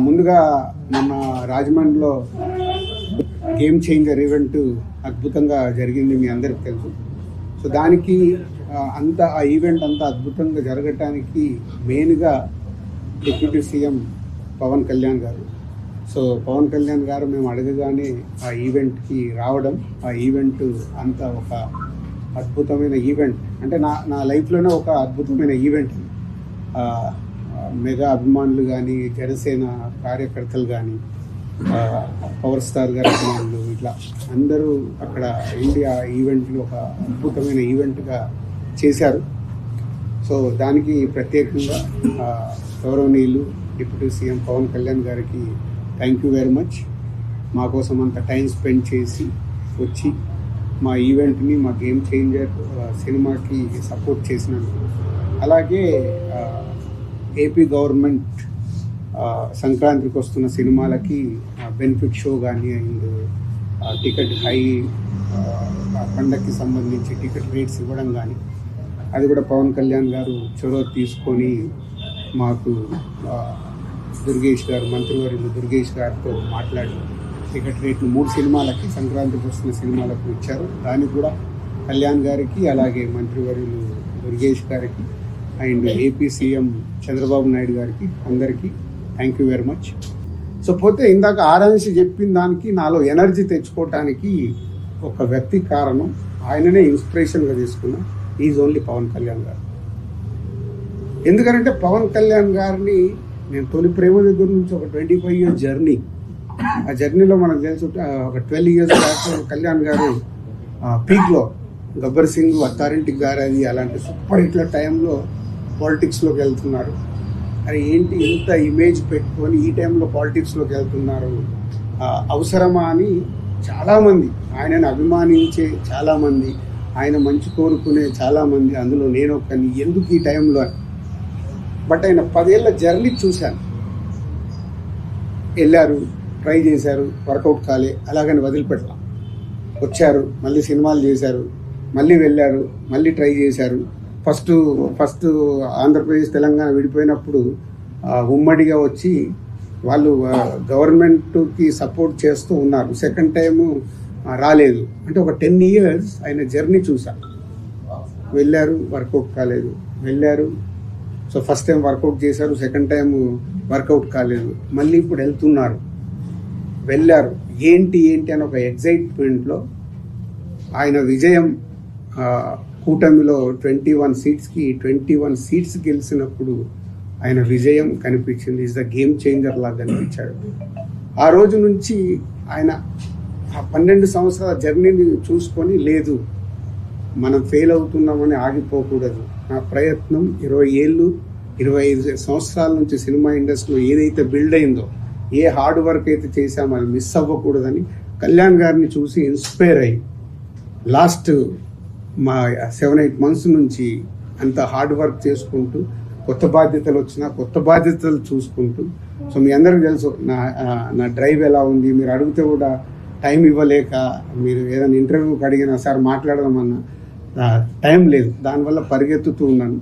ముందుగా మన రాజమండ్రిలో గేమ్ చేంజర్ ఈవెంట్ అద్భుతంగా జరిగింది, మీ అందరికి తెలుసు. సో దానికి ఆ ఈవెంట్ అంతా అద్భుతంగా జరగటానికి మెయిన్గా డిప్యూటీ సీఎం పవన్ కళ్యాణ్ గారు. సో పవన్ కళ్యాణ్ గారు మేము అడగగానే ఆ ఈవెంట్కి రావడం, ఆ ఈవెంట్ అంతా ఒక అద్భుతమైన ఈవెంట్, అంటే నా లైఫ్లోనే ఒక అద్భుతమైన ఈవెంట్. మెగా అభిమానులు కానీ, జనసేన కార్యకర్తలు కానీ, పవర్ స్టార్ గారి అభిమానులు, ఇట్లా అందరూ అక్కడ ఇండియా ఈవెంట్లు ఒక అద్భుతమైన ఈవెంట్గా చేశారు. సో దానికి ప్రత్యేకంగా గౌరవనీయులు డిప్యూటీ సీఎం పవన్ కళ్యాణ్ గారికి థ్యాంక్ యూ వెరీ మచ్. మా కోసం అంత టైం స్పెండ్ చేసి వచ్చి మా ఈవెంట్ని, మా గేమ్ చేంజర్ సినిమాకి సపోర్ట్ చేసినందుకు. అలాగే ఏపీ గవర్నమెంట్ సంక్రాంతికి వస్తున్న సినిమాలకి బెనిఫిట్ షో కానీ, అండ్ టికెట్ పండగకి సంబంధించి టికెట్ రేట్స్ ఇవ్వడం కానీ, అది కూడా పవన్ కళ్యాణ్ గారు చొరవ తీసుకొని మాకు దుర్గేష్ గారు, మంత్రివర్యులు దుర్గేష్ గారితో మాట్లాడి టికెట్ రేట్లు 3 సినిమాలకి, సంక్రాంతికి వస్తున్న సినిమాలకు ఇచ్చారు. దానికి కూడా కళ్యాణ్ గారికి, అలాగే మంత్రివర్యులు దుర్గేష్ గారికి, and AP CM Chandrababu Naidu గారికి, అందరికీ thank you very much. So పోతే ఇందాక ఆరాంశి చెప్పిన దానికి నాలో ఎనర్జీ తెచ్చుకోవటానికి ఒక వ్యక్తి కారణం, ఆయననే ఇన్స్పిరేషన్గా తీసుకున్నా, ఈజ్ ఓన్లీ పవన్ కళ్యాణ్ గారు. ఎందుకంటే పవన్ కళ్యాణ్ గారిని నేను తొలి ప్రేమ దగ్గర నుంచి ఒక 25 years జర్నీ, ఆ జర్నీలో మనకు తెలుసు ఒక 12 years బ్యాక్ కళ్యాణ్ గారు పీక్లో గబ్బర్ సింగ్, అత్తారింటికి గారది, అలాంటి సూపర్ హిట్ల టైంలో పాలిటిక్స్లోకి వెళ్తున్నారు. అరే ఏంటి ఇంత ఇమేజ్ పెట్టుకొని ఈ టైంలో పాలిటిక్స్లోకి వెళ్తున్నారు, అవసరమా అని చాలామంది, ఆయనను అభిమానించే చాలామంది, ఆయన మంచి కోరుకునే చాలామంది, అందులో నేను ఒక్కని, ఎందుకు ఈ టైంలో. బట్ ఆయన 10 ఏళ్ల జర్నీ చూశాను. వెళ్ళారు, ట్రై చేశారు, వర్కౌట్ కాలే, అలాగని వదిలిపెట్టలా. వచ్చారు, మళ్ళీ సినిమాలు చేశారు, మళ్ళీ వెళ్ళారు, మళ్ళీ ట్రై చేశారు. ఫస్ట్ ఆంధ్రప్రదేశ్ తెలంగాణ విడిపోయినప్పుడు ఉమ్మడిగా వచ్చి వాళ్ళు గవర్నమెంట్కి సపోర్ట్ చేస్తూ ఉన్నారు. సెకండ్ టైము రాలేదు. అంటే ఒక 10 years ఆయన జర్నీ చూసా. వెళ్ళారు, వర్కౌట్ కాలేదు, వెళ్ళారు. సో ఫస్ట్ టైం వర్కౌట్ చేశారు, సెకండ్ టైం వర్కౌట్ కాలేదు, మళ్ళీ ఇప్పుడు వెళ్తున్నారు, వెళ్ళారు. ఏంటి అని ఒక ఎగ్జైట్మెంట్లో ఆయన విజయం, కూటమిలో 21 సీట్స్కి 21 సీట్స్ గెలిచినప్పుడు ఆయన విజయం కనిపించింది. ఈజ్ ద గేమ్ చేంజర్ లాగా కనిపించాడు. ఆ రోజు నుంచి ఆయన ఆ 12 సంవత్సరాల జర్నీని చూసుకొని, లేదు మనం ఫెయిల్ అవుతున్నామని ఆగిపోకూడదు, నా ప్రయత్నం 20 ఏళ్ళు 25 సంవత్సరాల నుంచి సినిమా ఇండస్ట్రీలో ఏదైతే బిల్డ్ అయిందో, ఏ హార్డ్ వర్క్ అయితే చేశామో అది మిస్ అవ్వకూడదని కళ్యాణ్ గారిని చూసి ఇన్స్పైర్ అయ్యి లాస్ట్ మా 7-8 months నుంచి అంత హార్డ్ వర్క్ చేసుకుంటూ, కొత్త బాధ్యతలు వచ్చినా కొత్త బాధ్యతలు చూసుకుంటూ. సో మీ అందరికీ తెలుసు నా డ్రైవ్ ఎలా ఉంది. మీరు అడిగితే కూడా టైం ఇవ్వలేక, మీరు ఏదైనా ఇంటర్వ్యూకి అడిగినా సార్ మాట్లాడదామన్నా టైం లేదు, దానివల్ల పరిగెత్తుతూ ఉన్నాను.